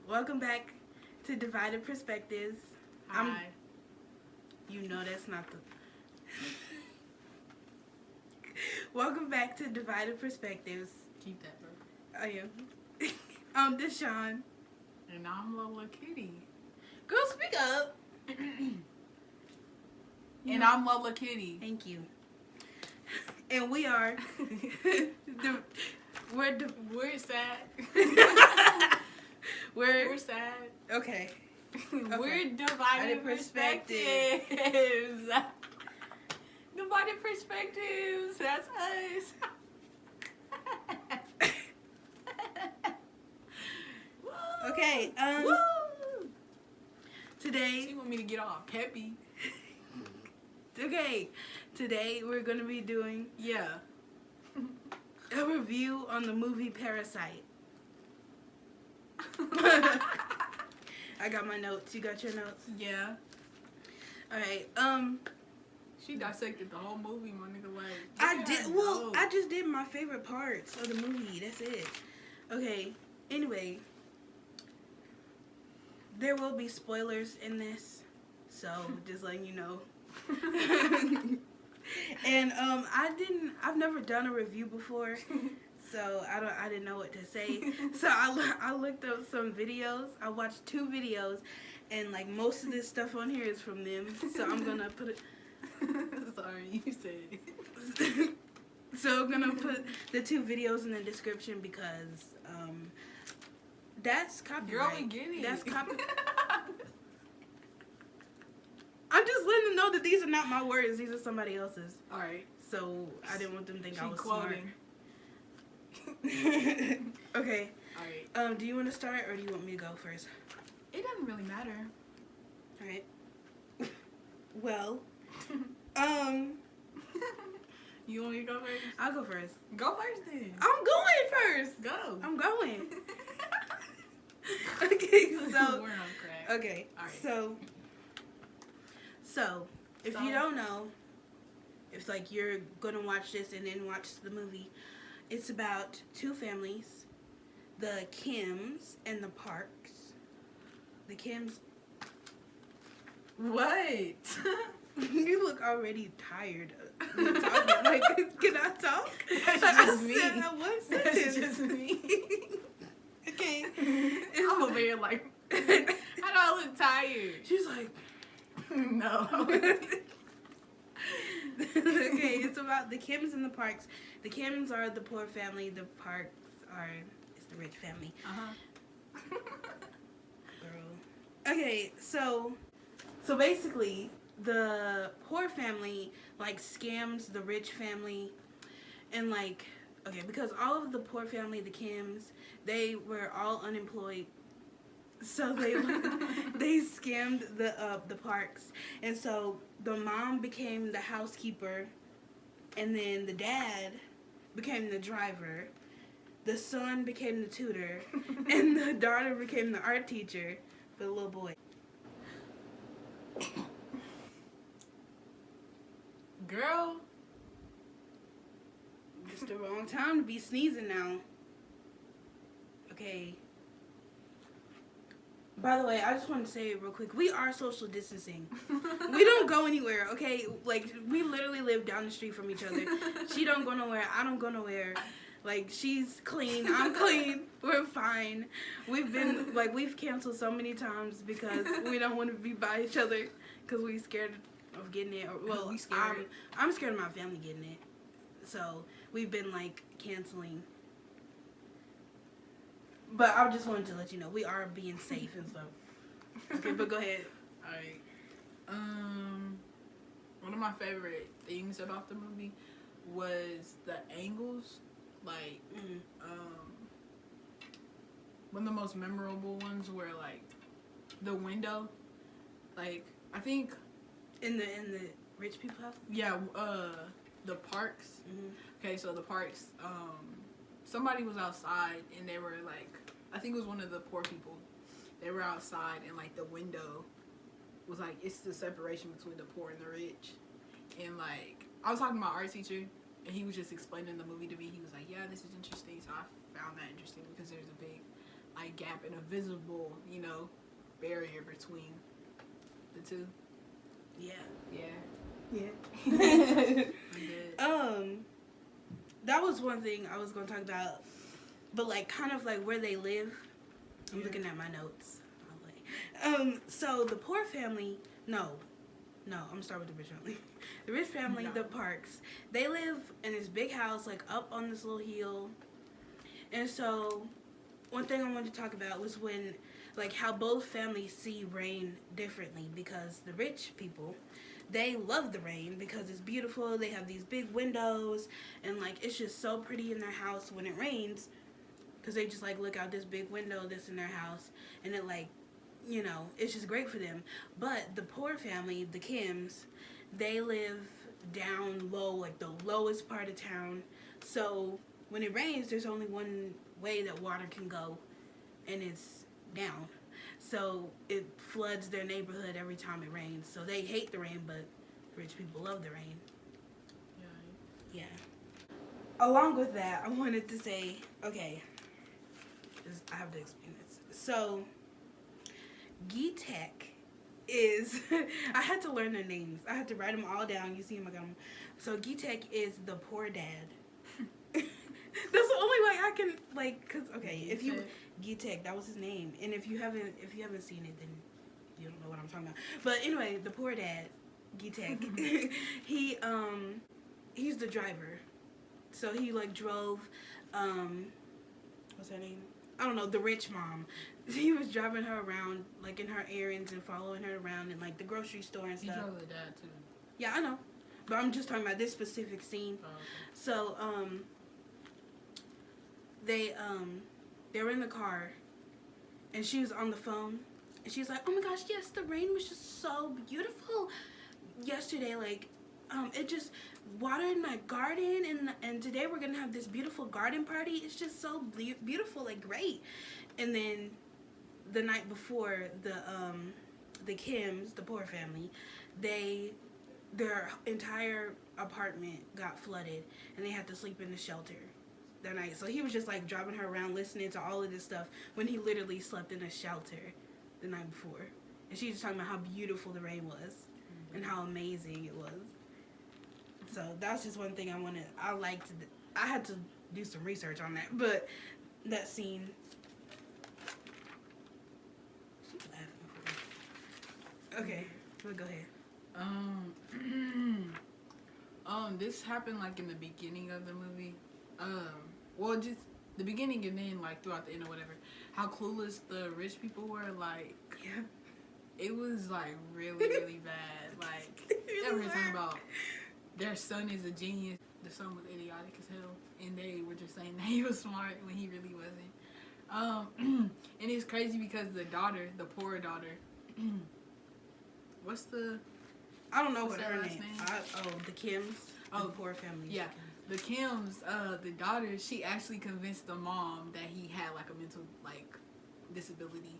Welcome back to Divided Perspectives. Hi. You know that's not the... Welcome back to Divided Perspectives. Keep that, bro. I am. I'm Deshawn. And I'm Lola Kitty. Girl, speak up. And I'm Lola Kitty. Thank you. And we are... We're sad. We're sad. Okay. We're Divided Perspectives. Divided Perspectives. That's us. Okay. Woo! Today... She want me to get all peppy. Okay. Today we're going to be doing... Yeah. a review on the movie Parasite. I got my notes. You got your notes? Yeah. Alright, She dissected the whole movie, my nigga. Like, I just did my favorite parts of the movie. That's it. Okay, anyway. There will be spoilers in this. So, just letting you know. And, I've never done a review before. So I didn't know what to say. So I looked up some videos. I watched 2 videos, and like most of this stuff on here is from them. So I'm gonna put it. Sorry, you said it. So I'm gonna put the 2 videos in the description because that's copyright. Girl, we get it. That's copyright. I'm just letting them know that these are not my words. These are somebody else's. All right. So I didn't want them to think I was quoting. smart. Okay. All right. Do you want to start or do you want me to go first? It doesn't really matter. All right. Well, You want me to go first? I'll go first. Go first then. I'm going first. Go. I'm going. Okay, so We're on crack. okay, All right. so if you don't know, it's like you're gonna watch this and then watch the movie. It's about 2 families, the Kims and the Parks. The Kims. What? You look already tired of me talking. Like, can I talk? That's Like, just I me. said that one That's sentence. just me. Okay. I'm over here like, how do I look tired? She's like, No. okay, it's about the Kims and the Parks. The Kims are the poor family. The Parks it's the rich family. Uh-huh. Girl. Okay, so basically, the poor family like scams the rich family, and like, okay, because all of the poor family, the Kims, they were all unemployed. So they scammed the Parks, and so the mom became the housekeeper, and then the dad became the driver, the son became the tutor, and the daughter became the art teacher for the little boy. Girl. It's the wrong time to be sneezing now. Okay. By the way, I just want to say real quick, we are social distancing. We don't go anywhere, okay? Like, we literally live down the street from each other. She don't go nowhere, I don't go nowhere. Like, she's clean, I'm clean, we're fine. We've canceled so many times because we don't want to be by each other because we're scared of getting it. Well, We scared. I'm scared of my family getting it. So, we've been, like, canceling. But I just wanted to let you know, we are being safe and stuff. Okay, but go ahead. Alright. One of my favorite things about the movie was the angles. Like, one of the most memorable ones were like the window. Like, I think In the rich people house? yeah, the Parks. Mm-hmm. Okay, so the Parks, somebody was outside and they were like, I think it was one of the poor people. They were outside and like the window was like, it's the separation between the poor and the rich. And like, I was talking to my art teacher and he was just explaining the movie to me. He was like, yeah, this is interesting. So I found that interesting because there's a big like gap and a visible, barrier between the two. Yeah. Yeah. Yeah. I'm good. That was one thing I was gonna talk about, but like kind of like where they live. I'm looking at my notes. So the poor family, no, I'm gonna start with the rich family. The rich family, the Parks, they live in this big house like up on this little hill. And so one thing I wanted to talk about was when like how both families see rain differently, because the rich people, they love the rain because it's beautiful. They have these big windows and like it's just so pretty in their house when it rains, because they just like look out this big window that's in their house and it like, it's just great for them. But the poor family, the Kims, they live down low, like the lowest part of town. So when it rains, there's only one way that water can go, and it's down. So it floods their neighborhood every time it rains. So they hate the rain, but rich people love the rain. Yeah. Along with that, I wanted to say, okay, I have to explain this. So, G-Tech is, I had to learn their names. I had to write them all down. You see them, I got them. So, G-Tech is the poor dad. That's the only way I can, like, cause okay, if you G-Tech, that was his name, and if you haven't seen it, then you don't know what I'm talking about. But anyway, the poor dad, G-Tech, he's the driver. So he like drove, what's her name? I don't know, the rich mom. He was driving her around, like in her errands and following her around in like the grocery store and stuff. He drove the dad too. Yeah, I know, but I'm just talking about this specific scene. Oh, okay. So they were in the car, and she was on the phone, and she was like, "Oh my gosh, yes, the rain was just so beautiful yesterday. Like, it just watered my garden, and today we're gonna have this beautiful garden party. It's just so beautiful, like great." And then the night before, the Kims, the poor family, their entire apartment got flooded, and they had to sleep in the shelter that night. So he was just like driving her around listening to all of this stuff when he literally slept in a shelter the night before. And she was talking about how beautiful the rain was and how amazing it was. So that's just one thing I had to do some research on that, but that scene. She's laughing. Okay, we'll go ahead. This happened like in the beginning of the movie. Well, just the beginning and then like throughout the end or whatever. How clueless the rich people were. Like, Yeah. It was like really, really bad. Like, they were talking about their son is a genius. The son was idiotic as hell, and they were just saying that he was smart when he really wasn't. And it's crazy because the daughter, the poor daughter, I don't know what's what her her last name. name? The Kims. Oh, the poor family. Yeah, the Kims, the daughter, she actually convinced the mom that he had like a mental like disability.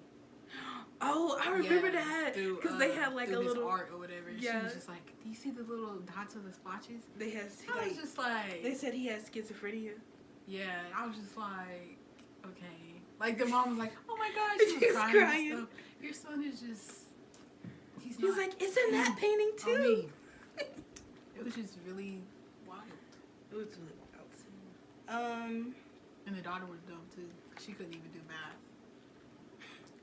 Oh, I remember that because they had like a little art or whatever. Yeah. She was just like, "Do you see the little dots of the splotches?" They had. I was just like, they said he has schizophrenia. Yeah, I was just like, okay. Like the mom was like, "Oh my God," she was crying. And stuff. Your son is just. He was like, "It's in that painting too." On me. It was just really wild. It was really wild. And the daughter was dumb too. She couldn't even do math.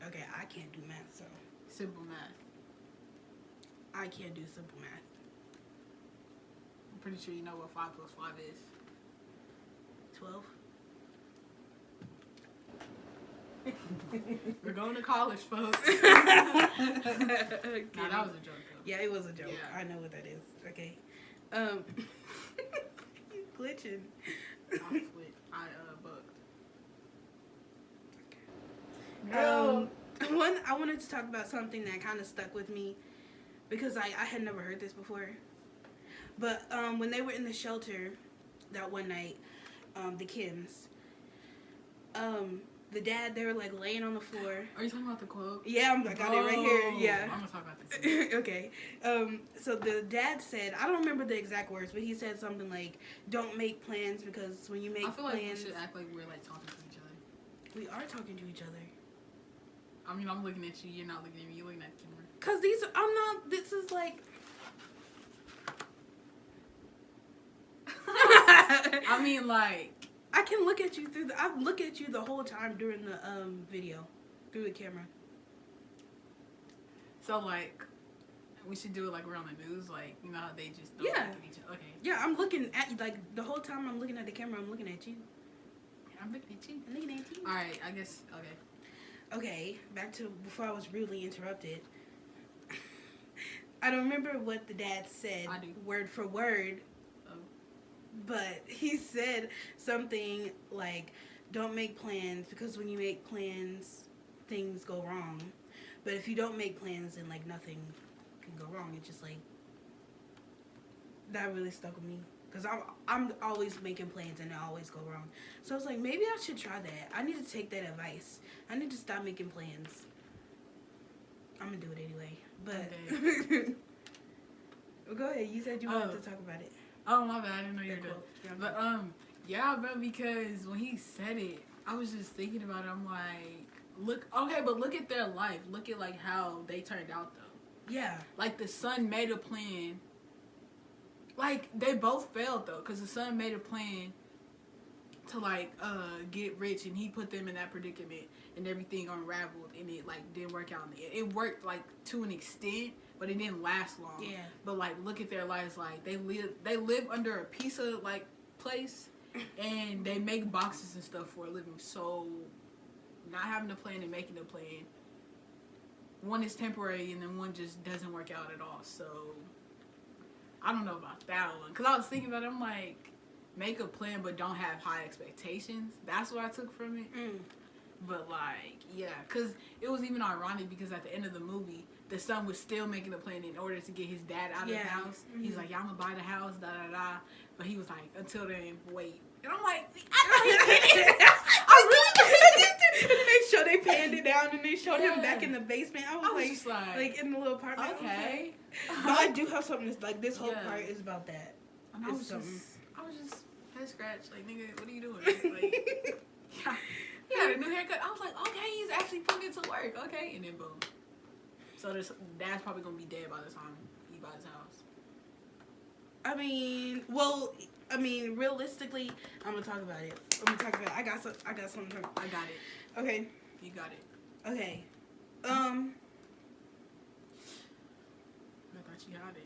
Okay, I can't do math, so. Simple math. I can't do simple math. I'm pretty sure you know what 5 plus 5 is. 12. We're going to college, folks. Okay. Nah, that was a joke, though. Yeah, it was a joke. Yeah. I know what that is. Okay. You glitching. I bugged. I wanted to talk about something that kind of stuck with me because I had never heard this before. But when they were in the shelter that one night, the Kims, the dad, they were like laying on the floor. Are you talking about the quote? Yeah, I got it right here. Yeah. I'm gonna talk about this. Okay. So the dad said, I don't remember the exact words, but he said something like, "Don't make plans because when you make plans." I feel like we should act like we're like talking to each other. We are talking to each other. I mean, I'm looking at you. You're not looking at me. You're looking at the camera. Cause I'm not. This is like. I mean, like. I can look at you I look at you the whole time during the video, through the camera. So like, we should do it like we're on the news, like you know how they just don't Yeah. look at each other. Okay. Yeah, I'm looking at you like the whole time I'm looking at the camera. I'm looking at you. I'm looking at you. I'm looking at you. All right, I guess. Okay. Okay, back to before I was rudely interrupted. I don't remember what the dad said, I do. word for word. But he said something like, don't make plans, because when you make plans, things go wrong. But if you don't make plans, then, like, nothing can go wrong. It's just, like, that really stuck with me. Because I'm always making plans, and they always go wrong. So I was like, maybe I should try that. I need to take that advice. I need to stop making plans. I'm going to do it anyway. But, Okay. Well, go ahead. You said you wanted to talk about it. Oh my bad, I didn't know you were done. Yeah, But yeah, bro, because when he said it, I was just thinking about it. I'm like, look at their life. Look at like how they turned out though. Yeah. Like the son made a plan. Like they both failed though, because the son made a plan to like get rich, and he put them in that predicament, and everything unraveled, and it like didn't work out. It worked like to an extent, but it didn't last long. Yeah. But like, look at their lives. Like they live under a pizza like place, and they make boxes and stuff for a living. So, not having a plan and making a plan, one is temporary, and then one just doesn't work out at all. So, I don't know about that one, because I was thinking about it. I'm like, make a plan, but don't have high expectations. That's what I took from it. But like, yeah, because it was even ironic because at the end of the movie, the son was still making a plan in order to get his dad out of the house. He's like, yeah, I'm gonna buy the house, da da da. But he was like, until then, wait. And I'm like, I really And they panned it down, and they showed him back in the basement. I was just like in the little apartment. Okay. But I do have something that's like, this whole part is about that. And I was just head scratch, like, nigga, what are you doing? Like, yeah. He had a new haircut. I was like, okay, he's actually putting it to work. Okay, and then boom. So dad's probably gonna be dead by the time he buys his house. I mean, realistically, I'm gonna talk about it. I got something. I got it. Okay. You got it. Okay. I thought you had it.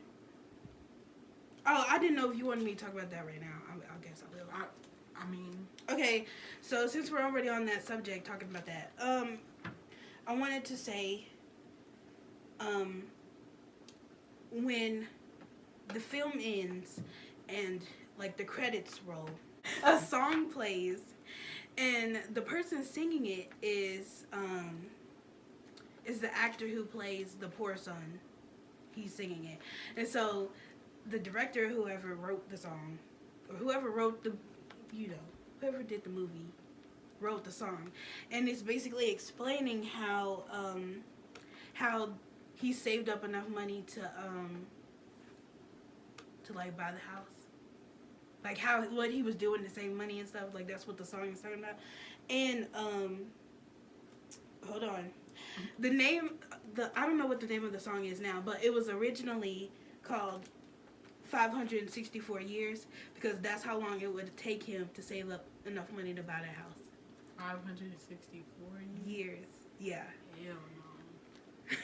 Oh, I didn't know if you wanted me to talk about that right now. I guess I will. I mean. Okay, so since we're already on that subject, talking about that, I wanted to say, when the film ends and like the credits roll, a song plays, and the person singing it is the actor who plays the poor son. He's singing it, and so the director, whoever wrote the song, or whoever wrote the, whoever did the movie, wrote the song, and it's basically explaining how he saved up enough money to like buy the house, like what he was doing to save money and stuff. Like that's what the song is talking about. And hold on, I don't know what the name of the song is now, but it was originally called 564 years, because that's how long it would take him to save up enough money to buy that house. 564 years? Yeah. Hell no.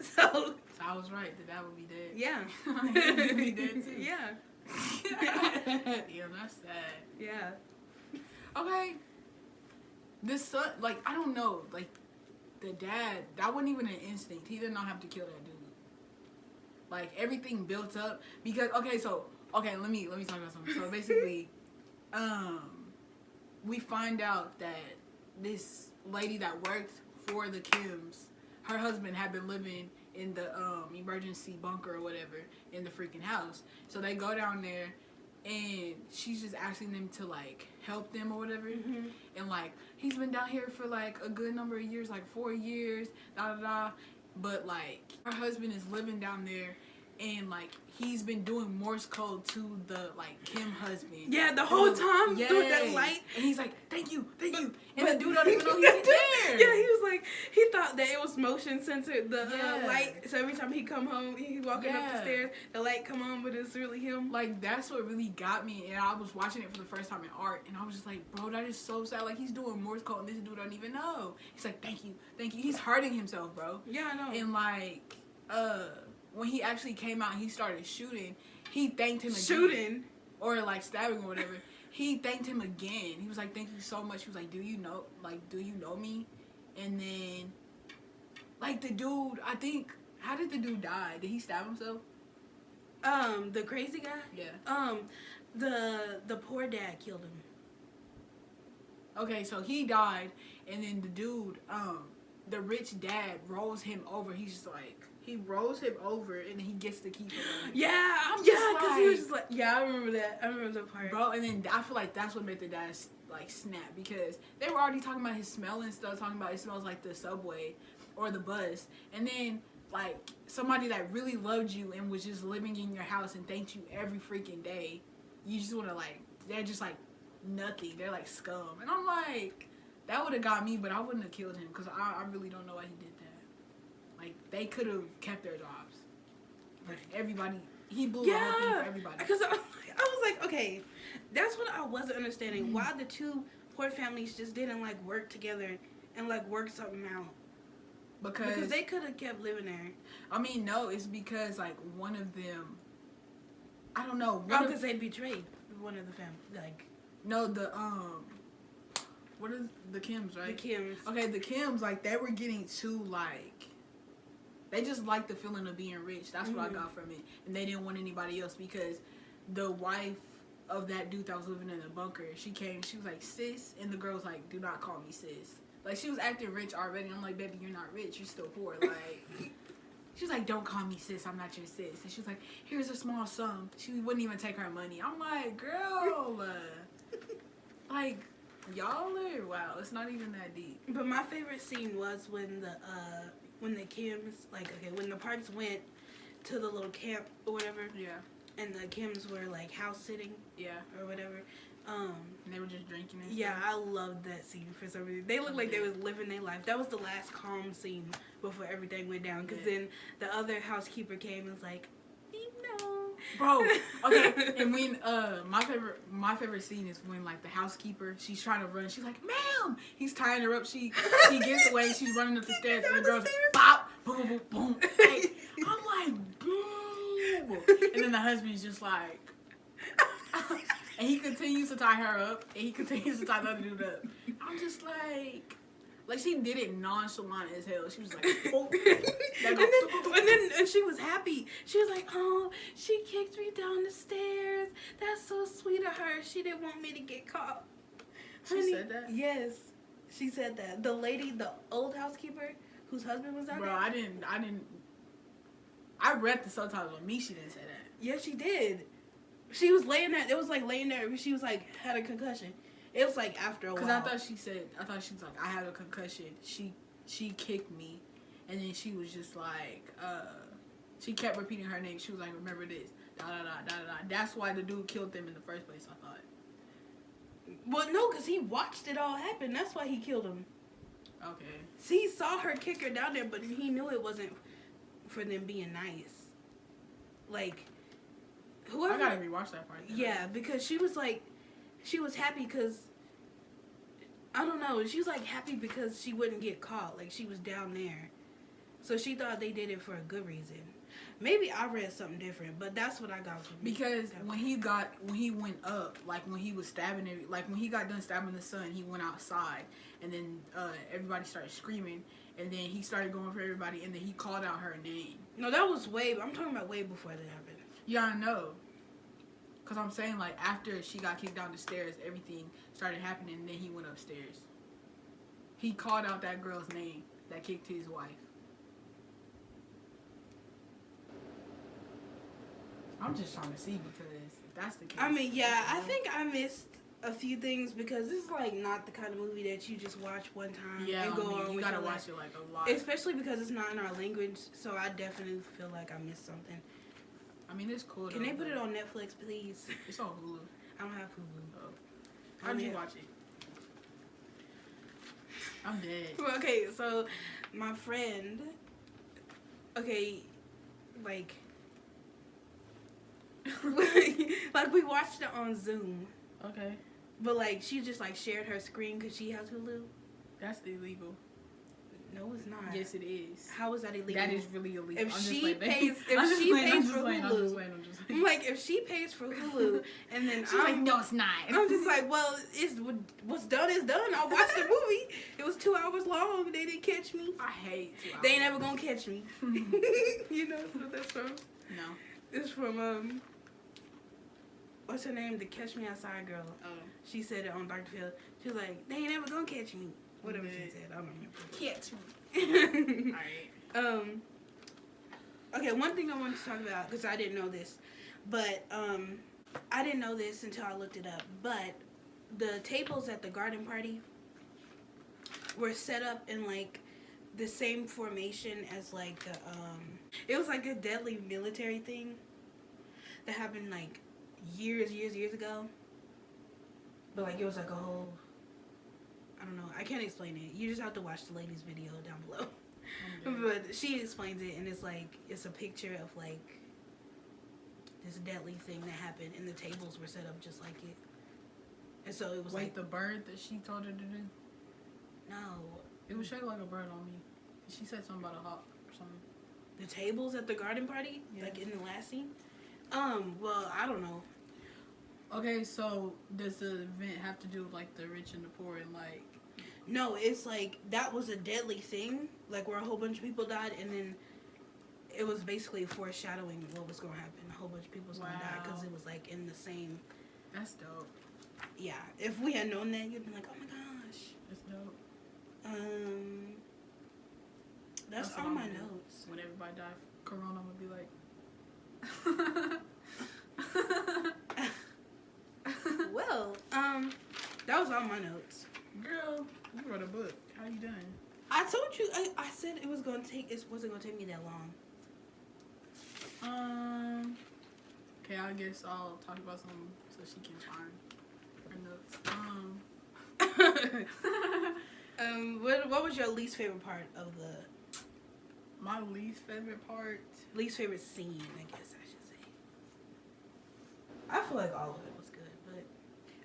So I was right. The dad would be dead. Yeah. He would be dead too. Yeah. Yeah, that's sad. Yeah. Okay. This son, like, I don't know, like, the dad, that wasn't even an instinct. He did not have to kill that dude. Like, everything built up because, let me talk about something. So basically, we find out that this lady that worked for the Kims, her husband had been living in the emergency bunker or whatever in the freaking house. So they go down there, and she's just asking them to like help them or whatever. Mm-hmm. And like, he's been down here for like a good number of years, like 4 years, da da da. But like, her husband is living down there, and like he's been doing Morse code to the like Kim husband. Yeah, the whole time through that light. And he's like, thank you. And the dude don't even know he's there. Yeah, he was like, he thought that it was motion censored, the light. So every time he come home, he walking up the stairs, the light come on, but it's really him. Like, that's what really got me. And I was watching it for the first time in art, and I was just like, bro, that is so sad. Like, he's doing Morse code, and this dude don't even know. He's like, thank you. He's hurting himself, bro. Yeah, I know. And like, when he actually came out and he started shooting, he thanked him again. Shooting? Or like stabbing or whatever. He thanked him again. He was like, thank you so much. He was like, do you know me? And then, like, the dude, I think, how did the dude die? Did he stab himself? The crazy guy? Yeah. The poor dad killed him. Okay, so he died, and then the dude, the rich dad rolls him over. He's just like, he rolls him over, and then he gets to keep him. Yeah, because he was just like, yeah, I remember that. I remember the part. Bro, and then I feel like that's what made the dad, like, snap, because they were already talking about his smell and stuff, talking about it smells like the subway or the bus, and then, like, somebody that really loved you and was just living in your house and thanked you every freaking day, you just want to, like, they're just, like, nothing. They're, like, scum. And I'm like, that would have got me, but I wouldn't have killed him, because I really don't know why he did that. Like, they could have kept their jobs. Like, everybody, he blew the whole thing for everybody. Because I was like, okay, that's what I wasn't understanding. Why the two poor families just didn't, like, work together and, like, work something out. Because they could have kept living there. I mean, no, it's because, like, one of them, I don't know. Because they betrayed one of the family. Like, no, what is the Kims, right? The Kims. Okay, the Kims, like, they were getting too, like, they just liked the feeling of being rich. That's what I got from it. And they didn't want anybody else, because the wife of that dude that was living in the bunker, she came, she was like, sis, and the girl was like, do not call me sis. Like, she was acting rich already. I'm like, baby, you're not rich. You're still poor. Like, she was like, don't call me sis. I'm not your sis. And she was like, here's a small sum. She wouldn't even take her money. I'm like, girl, like, y'all are, wow, it's not even that deep. But my favorite scene was when the Kims, like, okay, when the Parks went to the little camp or whatever. Yeah. And the Kims were, like, house sitting. Yeah. Or whatever. And they were just drinking and yeah, stuff. I loved that scene for some reason. They looked like they was living their life. That was the last calm scene before everything went down. Because then the other housekeeper came and was like, no. Bro, okay, and when, my favorite scene is when, like, the housekeeper, she's trying to run. She's like, ma'am! He's tying her up. She gets away. She's running up the stairs. And the girl's bop, boom, boom, boom. Like, I'm like, boom. And then the husband's just like... And he continues to tie her up, and he continues to tie the other dude up. I'm just like she did it nonchalant as hell. She was like, oh. and she was happy. She was like, oh, she kicked me down the stairs. That's so sweet of her. She didn't want me to get caught. She said that? Yes, she said that. The lady, the old housekeeper, whose husband was out there. Bro, I read the subtitles on me. She didn't say that. Yes, she did. She was laying there. It was like laying there. She was like had a concussion. It was like after a while. Because I thought she was like, I had a concussion. She kicked me, and then she was just like, she kept repeating her name. She was like, remember this, da da da da da. That's why the dude killed them in the first place. I thought. Well, no, because he watched it all happen. That's why he killed him. Okay. See, he saw her kick her down there, but he knew it wasn't for them being nice. Like. Whoever, I gotta rewatch that part. Yeah, because she was happy because, I don't know, she was like happy because she wouldn't get caught. Like, she was down there. So she thought they did it for a good reason. Maybe I read something different, but that's what I got from because when he went up, like when he was stabbing it, like when he got done stabbing the son, he went outside, and then everybody started screaming, and then he started going for everybody, and then he called out her name. No, that was I'm talking about way before that happened. Yeah, I know. Because I'm saying, like, after she got kicked down the stairs, everything started happening, and then he went upstairs. He called out that girl's name that kicked his wife. I'm just trying to see, because if that's the case... I mean, yeah, I think I missed a few things, because this is, like, not the kind of movie that you just watch one time and go on. You gotta watch it, like, a lot. Especially because it's not in our language, so I definitely feel like I missed something. I mean, it's cool. Can they put it on Netflix, please? It's on Hulu. I don't have Hulu. Oh. How'd you watch it? I'm dead. Well, okay, so my friend, okay, like like we watched it on Zoom. Okay. But like she just like shared her screen because she has Hulu. That's illegal. No, it's not. Yes, it is. How is that illegal? That is really illegal. If she pays, for Hulu, I'm like, if she pays for Hulu, and then she's like, no, it's not. I'm just like, well, it's what's done is done. I'll watch the movie. It was 2 hours long. They didn't catch me. I hate 2 hours. They ain't never gonna catch me. You know what that's from? No. It's from what's her name? The Catch Me Outside girl. Oh. She said it on Dr. Phil. She was like, they ain't never gonna catch me. Whatever she said, I don't remember. Catch me. Alright. Okay, one thing I wanted to talk about, because I didn't know this, but I didn't know this until I looked it up, but the tables at the garden party were set up in like the same formation as like the it was like a deadly military thing that happened like years ago, but like it was like a whole, I don't know, I can't explain it. You just have to watch the lady's video down below. But she explains it, and it's like, it's a picture of like this deadly thing that happened, and the tables were set up just like it. And so it was like the bird that she told her to do? No. It was shaped like a bird on me. She said something about a hawk or something. The tables at the garden party? Yeah. Like in the last scene? Well, I don't know. Okay, so does the event have to do with like the rich and the poor and like? No, it's like that was a deadly thing, like where a whole bunch of people died, and then it was basically foreshadowing what was going to happen. A whole bunch of people was going to die because it was like in the same. That's dope. Yeah, if we had known that, you'd be like, oh my gosh. That's dope. That's all my notes. When everybody died, Corona would be like. Well, that was all my notes. Girl, you wrote a book. How you doing? I told you. I said it wasn't gonna take me that long. Okay, I guess I'll talk about something so she can find her notes. What was your least favorite part of the? My least favorite part. Least favorite scene, I guess I should say. I feel like all of it was good, but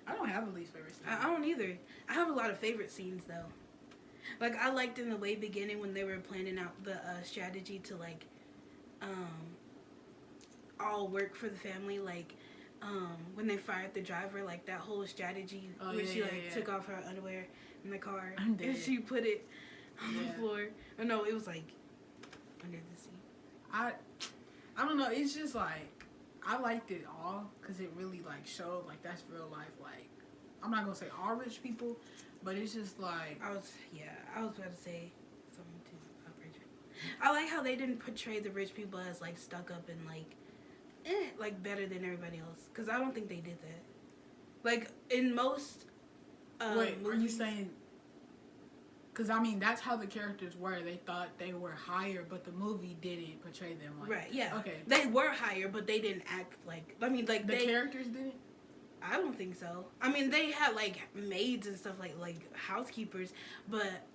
I don't have a least favorite scene. I don't either. I have a lot of favorite scenes though. Like I liked in the way beginning when they were planning out the strategy to like, all work for the family. Like, when they fired the driver, like that whole strategy where she took off her underwear in the car and she put it on the floor. Oh no, it was like under the seat. I don't know. It's just like I liked it all because it really like showed like that's real life. Like I'm not gonna say all rich people, but it's just like I was about to say something too about rich people. I like how they didn't portray the rich people as like stuck up and like better than everybody else, because I don't think they did that. Like in most wait, movies, are you saying? Because I mean that's how the characters were. They thought they were higher, but the movie didn't portray them like right. Yeah. Okay. They were higher, but they didn't act like. I mean, like the characters didn't. I don't think so. I mean, they had like maids and stuff like housekeepers, but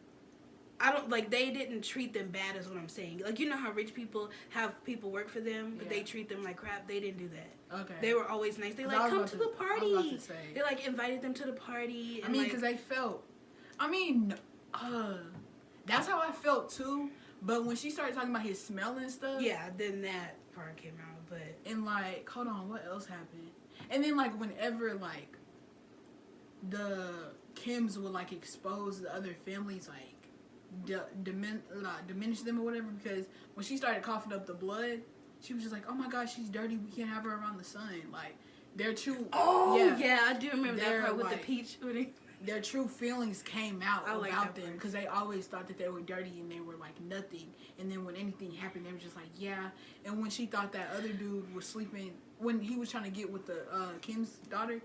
I don't like they didn't treat them bad. Is what I'm saying. Like you know how rich people have people work for them, but they treat them like crap. They didn't do that. Okay. They were always nice. They like come to the party. I was about to say. They like invited them to the party. And, I mean, because they felt. I mean, that's how I felt too. But when she started talking about his smell and stuff, yeah, then that part came out. But and like, hold on, what else happened? And then like whenever like the Kims would like expose the other families, like diminish them or whatever, because when she started coughing up the blood, she was just like, oh my gosh, she's dirty, we can't have her around the sun. Like their true I do remember that part with like, the peach pudding. Their true feelings came out like about them because they always thought that they were dirty and they were like nothing. And then when anything happened, they were just like, yeah. And when she thought that other dude was sleeping, when he was trying to get with the Kim's daughter,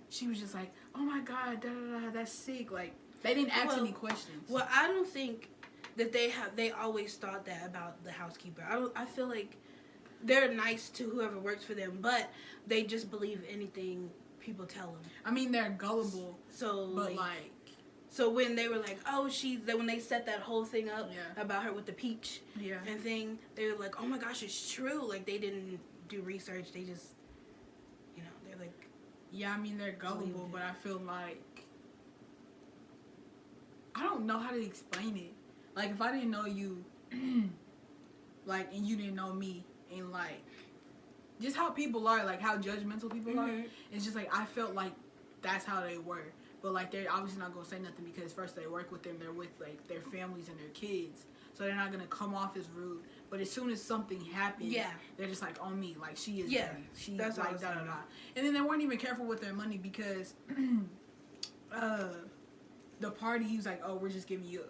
she was just like, oh my god, that's sick. Like they didn't ask any questions. Well, I don't think that they always thought that about the housekeeper. I feel like they're nice to whoever works for them, but they just believe anything people tell them. I mean, they're gullible. So, But so when they were like, oh, when they set that whole thing up Yeah. about her with the peach Yeah. and thing, they were like, oh my gosh, it's true. Like, they didn't do research. They just, they're like, Yeah, I mean, they're gullible, but I feel like, I don't know how to explain it. Like, if I didn't know you, like, and you didn't know me, and, like, just how people are, like, how judgmental people are, it's just, like, I felt like that's how they were. But, like, they're obviously not going to say nothing because first they work with them, they're with, like, their families and their kids. So they're not going to come off as rude. But as soon as something happens, they're just, like, on me. Like, she is dirty. She's, that's like, da-da-da. And then they weren't even careful with their money because the party, he was like, oh, we're just giving you,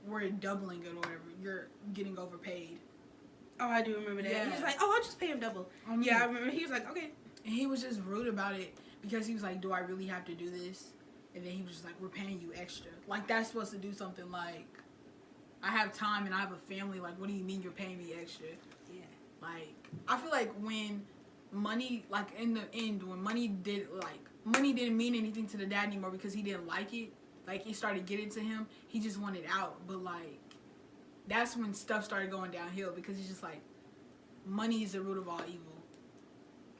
we're doubling it or whatever. You're getting overpaid. oh, I do remember that. Yeah. He was like, oh, I'll just pay him double. Yeah, I remember. He was like, okay. And he was just rude about it because he was like, do I really have to do this? And then he was just like, we're paying you extra. Like, that's supposed to do something like, I have time and I have a family. Like, what do you mean you're paying me extra? Yeah. Like, I feel like when money, like, in the end, when money didn't mean anything to the dad anymore because he didn't like it. Like, it started getting to him. He just wanted out. But, like, that's when stuff started going downhill because he's just like, money is the root of all evil.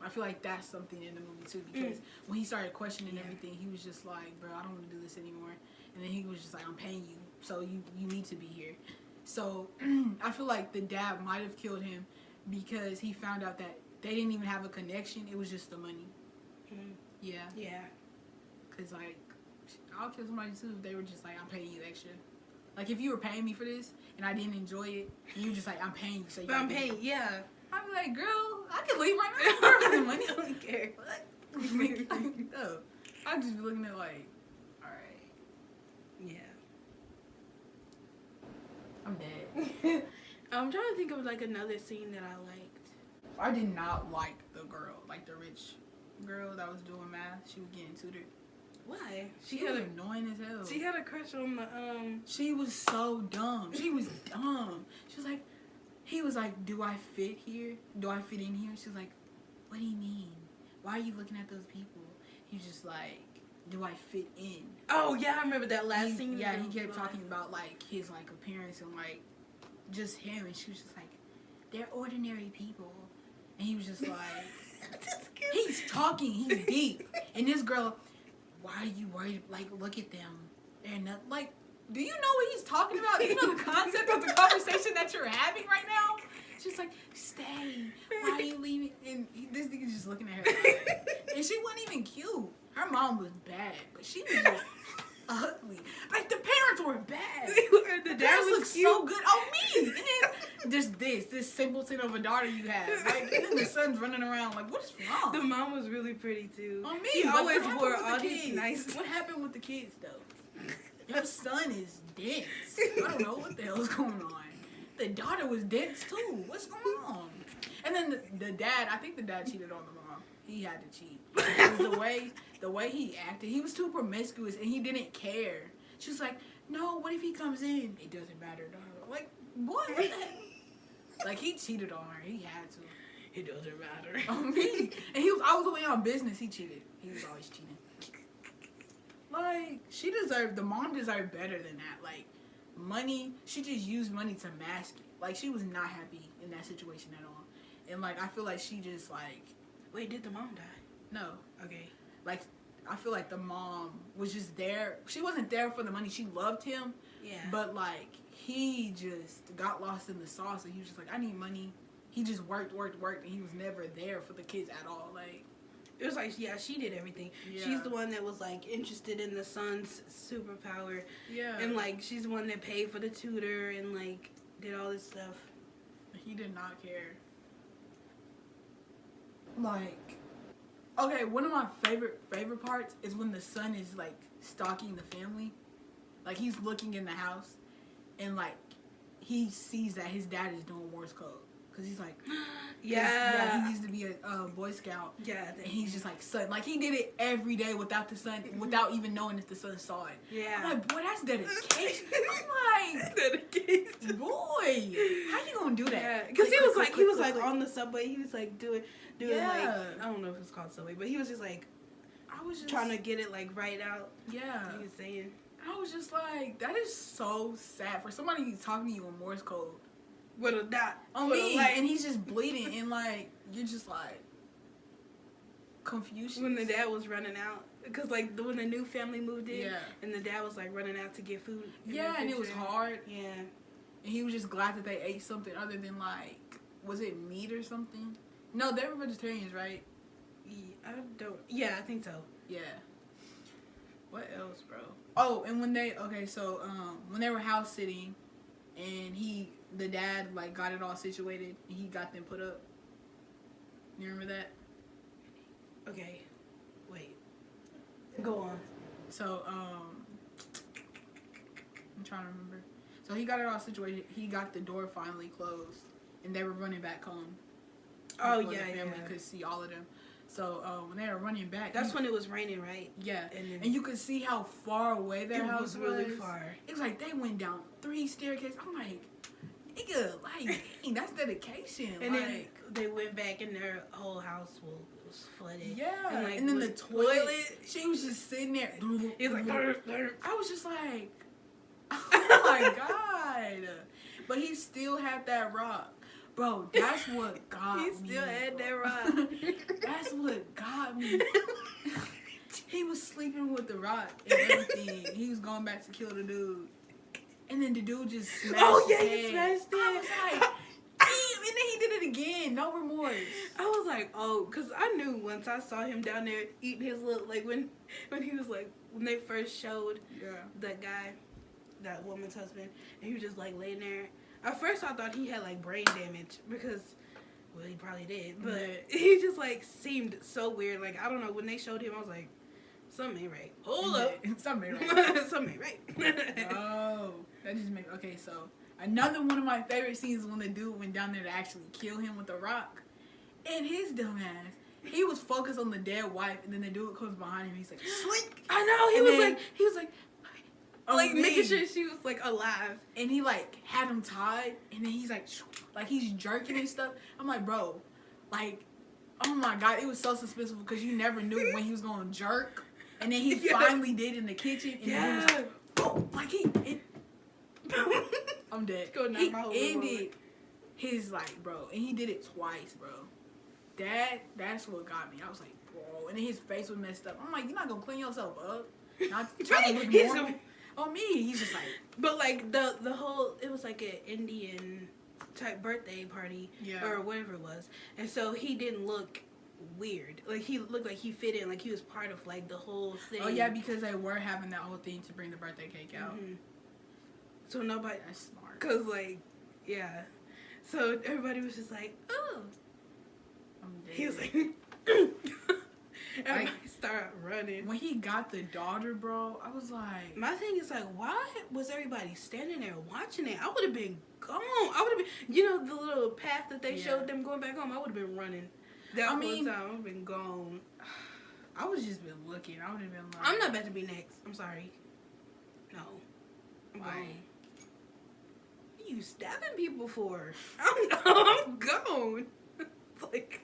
I feel like that's something in the movie, too, because when he started questioning everything, he was just like, bro, I don't want to do this anymore. And then he was just like, I'm paying you, so you need to be here. So, I feel like the dad might have killed him because he found out that they didn't even have a connection. It was just the money. Yeah. Yeah. Because, like, I'll kill somebody, too, if they were just like, I'm paying you extra. Like, if you were paying me for this and I didn't enjoy it, and you were just like, I'm paying you, so you I'm paying, yeah. I'd be like, girl, I can leave right now for the money. I don't care. What? I'd just be looking at like, all right. Yeah. I'm dead. I'm trying to think of like another scene that I liked. I did not like the girl, like the rich girl that was doing math. She was getting tutored. Why? She was annoying as hell. She had a crush on the She was so dumb. She was dumb. She was like, he was like, do I fit here? Do I fit in here? She was like, what do you mean? Why are you looking at those people? He was just like, do I fit in? Oh yeah, I remember that last scene. Yeah, he kept talking about like his like appearance and like just him, and she was just like, they're ordinary people, and he was just like, he's talking, he's deep, and this girl, why are you worried? Like, look at them, they're not like. Do you know what he's talking about? Do you know the concept of the conversation that you're having right now? She's like, stay. Why are you leaving? And this nigga's just looking at her. And she wasn't even cute. Her mom was bad, but she was just ugly. Like, the parents were bad. The dad looked so good on me. And then there's this simpleton of a daughter you have. Like, and then the son's running around like, what is wrong? The mom was really pretty, too. On me. He always wore all all these nice... What happened with the kids, though? Your son is dense. I don't know what the hell's going on. The daughter was dense too. What's going on? And then the dad, I think the dad cheated on the mom. He had to cheat. Because the way he acted, he was too promiscuous and he didn't care. She was like, no, what if he comes in? It doesn't matter to her. Like, what? What the hell? Like, he cheated on her. He had to. It doesn't matter. On me. And I was away on business. He cheated. He was always cheating. Like, the mom deserved better than that. Like, money, she just used money to mask it. Like, she was not happy in that situation at all. And, like, I feel like she just, like... Wait, did the mom die? No. Okay. Like, I feel like the mom was just there. She wasn't there for the money. She loved him. Yeah. But, like, he just got lost in the sauce. And he was just like, I need money. He just worked. And he was never there for the kids at all. Like... It was like, yeah, she did everything. Yeah. She's the one that was, like, interested in the son's superpower. Yeah. And, like, she's the one that paid for the tutor and, like, did all this stuff. He did not care. Like, okay, one of my favorite parts is when the son is, like, stalking the family. Like, he's looking in the house and, like, he sees that his dad is doing Morse code. Because he's like, yeah, he used to be a Boy Scout. Yeah. And he's just like, son. Like, he did it every day without the son, without even knowing if the son saw it. Yeah. I'm like, boy, that's dedication. I'm like, dedication. Boy, how you gonna do that? Yeah. Because he was like on the subway. He was like doing Yeah. like, I don't know if it's called subway, but he was just like, I was just trying to get it like right out. Yeah. He was saying. I was just like, that is so sad for somebody who's talking to you in Morse code. With a dot. On with me. a light. And he's just bleeding and like, you're just like, confused. When the dad was running out. Because like when the new family moved in. Yeah. And the dad was like running out to get food. Yeah, and it was hard. Yeah. And he was just glad that they ate something other than like, was it meat or something? No, they were vegetarians, right? Yeah, I think so. Yeah. What else, bro? Oh, and when they were house sitting, and the dad like got it all situated, and he got them put up. You remember that? Okay. Wait. Go on. So I'm trying to remember. So he got it all situated. He got the door finally closed, and they were running back home. Oh The yeah, family could see all of them. So when they were running back, that's when it was raining, right? Yeah, and you could see how far away their house was. Really far. It was like they went down 3 staircases. I'm like, nigga, like, dang, that's dedication. And like, then they went back, and their whole house was flooded. Yeah, and then the toilet, she was just sitting there. It was like, I was just like, oh my god. But he still had that rock. Bro, that's what got me. He still had that rock. That's what got me. He was sleeping with the rock and everything. He was going back to kill the dude. And then the dude just smashed his head. He smashed it. I was like, damn. And then he did it again. No remorse. I was like, oh, because I knew once I saw him down there eating his little, like when he was like, when they first showed that guy, that woman's husband, and he was just like laying there. At first I thought he had like brain damage because, well, he probably did, but he just like seemed so weird. Like, I don't know, when they showed him, I was like, something ain't right. Hold up. Something ain't right. Something ain't right. Oh, that just made, okay, so another one of my favorite scenes is when the dude went down there to actually kill him with a rock. And his dumb ass, he was focused on the dead wife, and then the dude comes behind him, he's like, slink. I know, he was like, making sure she was like alive, and he like had him tied, and then he's like he's jerking and stuff. I'm like, bro, like, oh my god, it was so suspenseful because you never knew when he was gonna jerk, and then he finally did in the kitchen, and he was like, oh, like I'm dead. He ended his like, bro, and he did it twice, bro. That's what got me. I was like, bro, and then his face was messed up. I'm like, you're not gonna clean yourself up, not trying to look normal. On me, he's just like, but like the whole, it was like an Indian type birthday party, or whatever it was, and so he didn't look weird. Like, he looked like he fit in, like he was part of like the whole thing. Oh yeah, because they were having that whole thing to bring the birthday cake out. Mm-hmm. So nobody, that's smart. Cause like, yeah, so everybody was just like, oh, he was like. Everybody started running. When he got the daughter, bro, I was like... My thing is like, why was everybody standing there watching it? I would have been gone. I would have been, you know, the little path that they showed them going back home, I would have been running. That whole time, I would have been gone. I would just been looking. I would have been like... I'm not about to be next. I'm sorry. No. I'm gone. What are you stabbing people for? I'm gone. Like,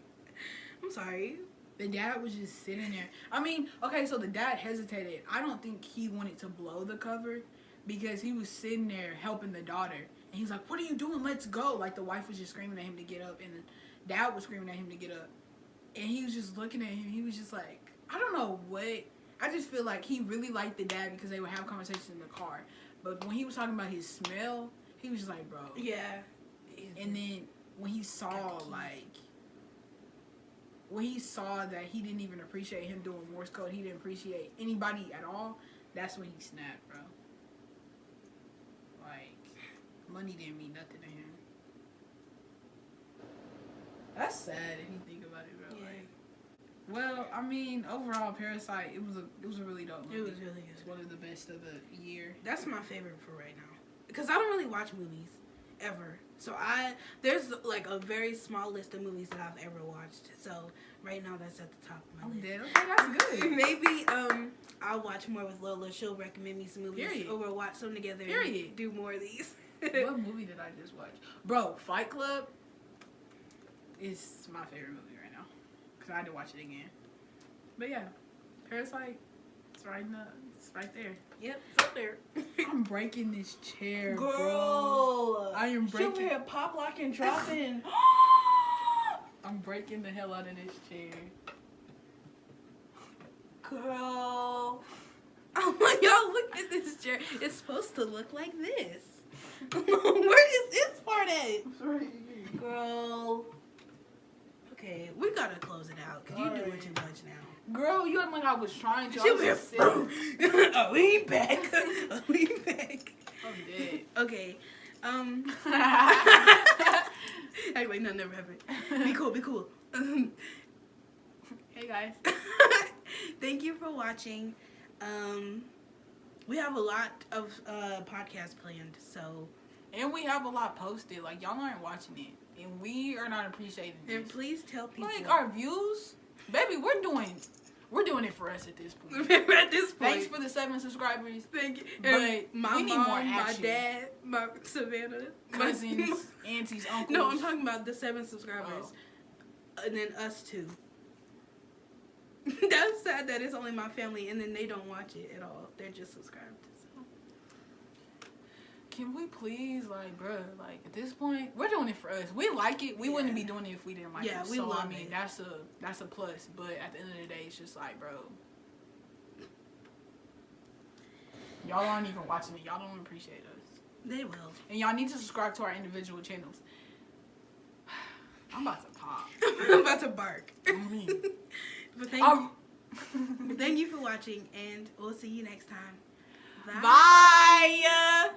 I'm sorry. The dad was just sitting there. I mean, okay, so the dad hesitated. I don't think he wanted to blow the cover because he was sitting there helping the daughter. And he's like, what are you doing? Let's go. Like, the wife was just screaming at him to get up, and the dad was screaming at him to get up. And he was just looking at him. He was just like, I don't know what. I just feel like he really liked the dad because they would have conversations in the car. But when he was talking about his smell, he was just like, bro. Yeah. And then when he saw, like... When he saw that he didn't even appreciate him doing Morse code, he didn't appreciate anybody at all, that's when he snapped, bro. Like, money didn't mean nothing to him. That's sad if you think about it, bro. Yeah. Like, well, I mean, overall, Parasite, it was a really dope movie. It was really good. It's one of the best of the year. That's my favorite for right now. Because I don't really watch movies, ever. So there's like a very small list of movies that I've ever watched. So right now that's at the top of my list. Dead. Okay, that's good. Maybe I'll watch more with Lola. She'll recommend me some movies. Period. Or we'll watch some together. Period. And do more of these. What movie did I just watch? Bro, Fight Club. It's my favorite movie right now. Because I had to watch it again. But yeah, Parasite, it's right there. Yep, it's up there. I'm breaking this chair, Girl, bro. I am breaking. She over here pop locking, dropping. I'm breaking the hell out of this chair. Girl. Oh, y'all look at this chair. It's supposed to look like this. Where is this part at? Girl. Okay, we gotta close it out because you're doing too much now. Girl, you act like I was trying to. She was just oh, we ain't back. Oh, we ain't back. I'm dead. Okay. Act like nothing ever happened. Be cool, be cool. Hey guys. Thank you for watching. We have a lot of podcasts planned, so. And we have a lot posted. Like, y'all aren't watching it. And we are not appreciating it. And please tell people. Like, our views, baby, we're doing it for us at this point. At this point. Thanks for the 7 subscribers. Thank you. But my we need mom, more my action. dad, my Savannah, Cousins, aunties, uncles. No, I'm talking about the 7 subscribers. Oh. And then us 2. That's sad that it's only my family and then they don't watch it at all. They're just subscribed. So. Can we please, like, bruh, like, at this point, we're doing it for us. We like it. We wouldn't be doing it if we didn't like it. Yeah, we so, love I mean, it. that's a plus. But at the end of the day, it's just like, bro, y'all aren't even watching it. Y'all don't appreciate us. They will. And y'all need to subscribe to our individual channels. I'm about to pop. I'm about to bark. Mm-hmm. But thank you for watching, and we'll see you next time. Bye. Bye.